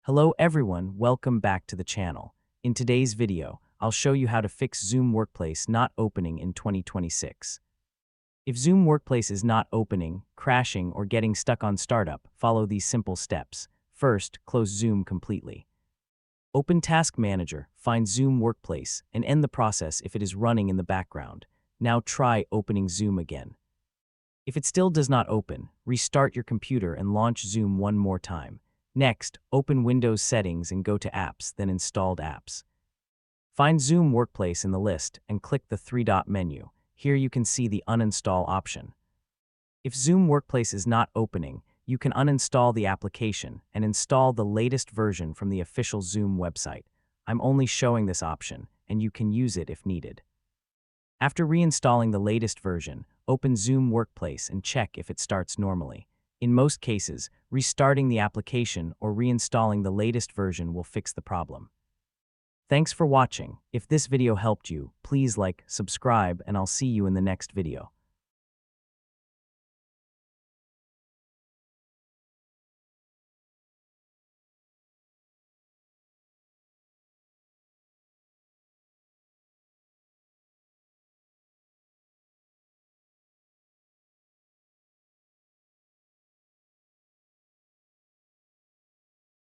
Hello everyone, welcome back to the channel. In today's video, I'll show you how to fix Zoom Workplace not opening in 2026. If Zoom Workplace is not opening, crashing, or getting stuck on startup, follow these simple steps. First, close Zoom completely. Open Task Manager, find Zoom Workplace, and end the process if it is running in the background. Now try opening Zoom again. If it still does not open, restart your computer and launch Zoom one more time. Next, open Windows Settings and go to Apps, then Installed Apps. Find Zoom Workplace in the list and click the three-dot menu. Here you can see the Uninstall option. If Zoom Workplace is not opening, you can uninstall the application and install the latest version from the official Zoom website. I'm only showing this option, and you can use it if needed. After reinstalling the latest version, open Zoom Workplace and check if it starts normally. In most cases, restarting the application or reinstalling the latest version will fix the problem. Thanks for watching. If this video helped you, please like, subscribe, and I'll see you in the next video.